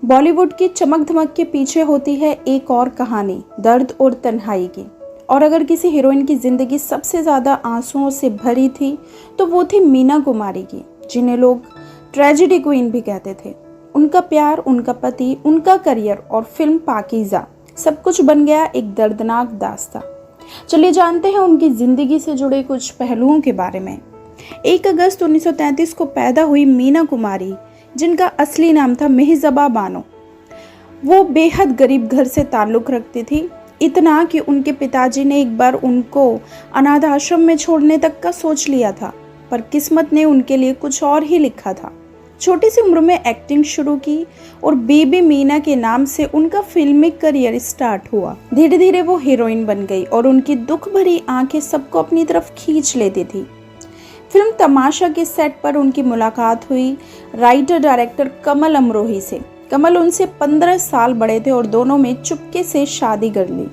बॉलीवुड की चमक धमक के पीछे होती है एक और कहानी, दर्द और तन्हाई की। और अगर किसी हीरोइन की जिंदगी सबसे ज़्यादा आंसुओं से भरी थी तो वो थी मीना कुमारी की, जिन्हें लोग ट्रेजेडी क्वीन भी कहते थे। उनका प्यार, उनका पति, उनका करियर और फिल्म पाकीज़ा सब कुछ बन गया एक दर्दनाक दास्तां। चलिए जानते हैं उनकी ज़िंदगी से जुड़े कुछ पहलुओं के बारे में। 1 अगस्त 1933 को पैदा हुई मीना कुमारी, जिनका असली नाम था मेहज़बा बानो, वो बेहद गरीब घर से ताल्लुक़ रखती थी। इतना कि उनके पिताजी ने एक बार उनको अनाथ आश्रम में छोड़ने तक का सोच लिया था, पर किस्मत ने उनके लिए कुछ और ही लिखा था। छोटी सी उम्र में एक्टिंग शुरू की और बेबी मीना के नाम से उनका फिल्मी करियर स्टार्ट हुआ। धीरे धीरे वो हीरोइन बन गई और उनकी दुख भरी आंखें सबको अपनी तरफ खींच लेती थी। फिल्म तमाशा के सेट पर उनकी मुलाकात हुई राइटर डायरेक्टर कमल अमरोही से। कमल उनसे 15 साल बड़े थे और दोनों में चुपके से शादी कर ली,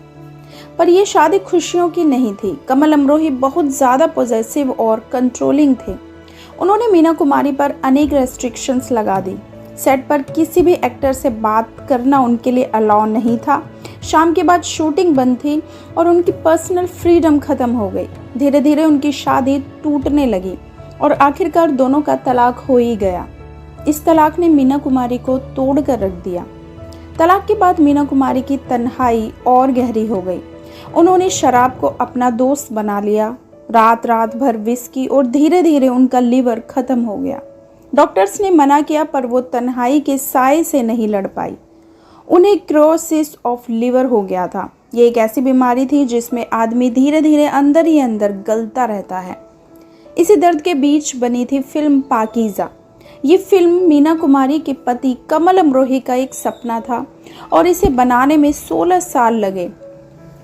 पर यह शादी खुशियों की नहीं थी। कमल अमरोही बहुत ज़्यादा पॉजेसिव और कंट्रोलिंग थे। उन्होंने मीना कुमारी पर अनेक रेस्ट्रिक्शंस लगा दी। सेट पर किसी भी एक्टर से बात करना उनके लिए अलाउ नहीं था। शाम के बाद शूटिंग बंद थी और उनकी पर्सनल फ्रीडम ख़त्म हो गई। धीरे धीरे उनकी शादी टूटने लगी और आखिरकार दोनों का तलाक हो ही गया। इस तलाक ने मीना कुमारी को तोड़ कर रख दिया। तलाक के बाद मीना कुमारी की तन्हाई और गहरी हो गई। उन्होंने शराब को अपना दोस्त बना लिया, रात रात भर विस्की, और धीरे धीरे उनका लीवर खत्म हो गया। डॉक्टर्स ने मना किया, पर वो तन्हाई के साए से नहीं लड़ पाई। उन्हें क्रोसिस ऑफ लिवर हो गया था। ये एक ऐसी बीमारी थी जिसमें आदमी धीरे धीरे अंदर ही अंदर गलता रहता है। इसी दर्द के बीच बनी थी फिल्म पाकीज़ा। ये फिल्म मीना कुमारी के पति कमल अमरोही का एक सपना था और इसे बनाने में 16 साल लगे।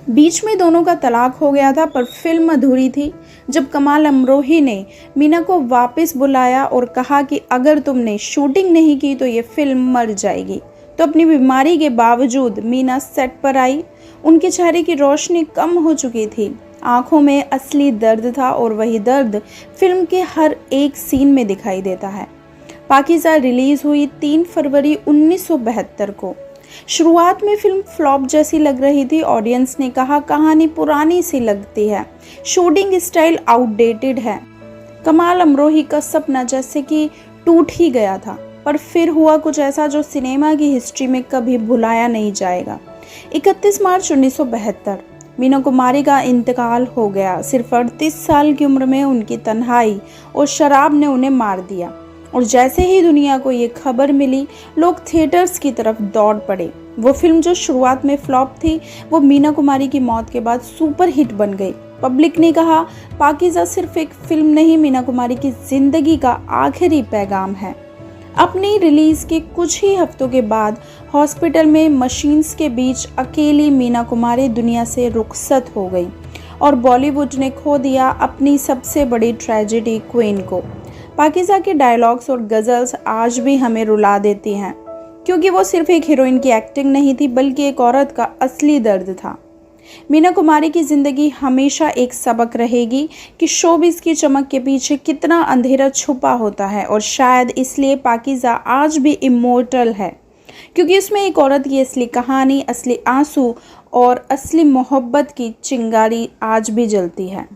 बीच में दोनों का तलाक हो गया था, पर फिल्म अधूरी थी जब कमल अमरोही ने मीना को वापस बुलाया और कहा कि अगर तुमने शूटिंग नहीं की तो ये फिल्म मर जाएगी। तो अपनी बीमारी के बावजूद मीना सेट पर आई। उनके चेहरे की रोशनी कम हो चुकी थी, आंखों में असली दर्द था और वही दर्द फिल्म के हर एक सीन में दिखाई देता है। पाकीज़ा रिलीज हुई 3 फरवरी 1972 को। शुरुआत में फिल्म फ्लॉप जैसी लग रही थी। ऑडियंस ने कहा कहानी पुरानी सी लगती है, शूटिंग स्टाइल आउटडेटेड है। कमल अमरोही का सपना जैसे कि टूट ही गया था, पर फिर हुआ कुछ ऐसा जो सिनेमा की हिस्ट्री में कभी भुलाया नहीं जाएगा। 31 मार्च 1972 मीना कुमारी का इंतकाल हो गया। सिर्फ 38 साल की उम्र में उनकी तन्हाई और शराब ने उन्हें मार दिया। और जैसे ही दुनिया को ये खबर मिली, लोग थिएटर्स की तरफ दौड़ पड़े। वो फिल्म जो शुरुआत में फ्लॉप थी, वो मीना कुमारी की मौत के बाद सुपर हिट बन गई। पब्लिक ने कहा पाकीज़ा सिर्फ एक फिल्म नहीं, मीना कुमारी की जिंदगी का आखिरी पैगाम है। अपनी रिलीज के कुछ ही हफ्तों के बाद हॉस्पिटल में मशीन्स के बीच अकेली मीना कुमारी दुनिया से रुखसत हो गई और बॉलीवुड ने खो दिया अपनी सबसे बड़ी ट्रेजेडी क्वीन को। पाकीज़ा के डायलॉग्स और गज़ल्स आज भी हमें रुला देती हैं, क्योंकि वो सिर्फ एक हीरोइन की एक्टिंग नहीं थी, बल्कि एक औरत का असली दर्द था। मीना कुमारी की ज़िंदगी हमेशा एक सबक रहेगी कि शोबिज़ की चमक के पीछे कितना अंधेरा छुपा होता है। और शायद इसलिए पाकीज़ा आज भी इमोर्टल है, क्योंकि उसमें एक औरत की असली कहानी, असली आंसू और असली मोहब्बत की चिंगारी आज भी जलती है।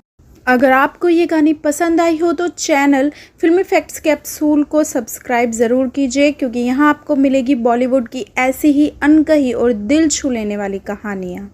अगर आपको ये कहानी पसंद आई हो तो चैनल फिल्मी फैक्ट्स कैप्सूल को सब्सक्राइब ज़रूर कीजिए, क्योंकि यहाँ आपको मिलेगी बॉलीवुड की ऐसी ही अनकही और दिल छू लेने वाली कहानियाँ।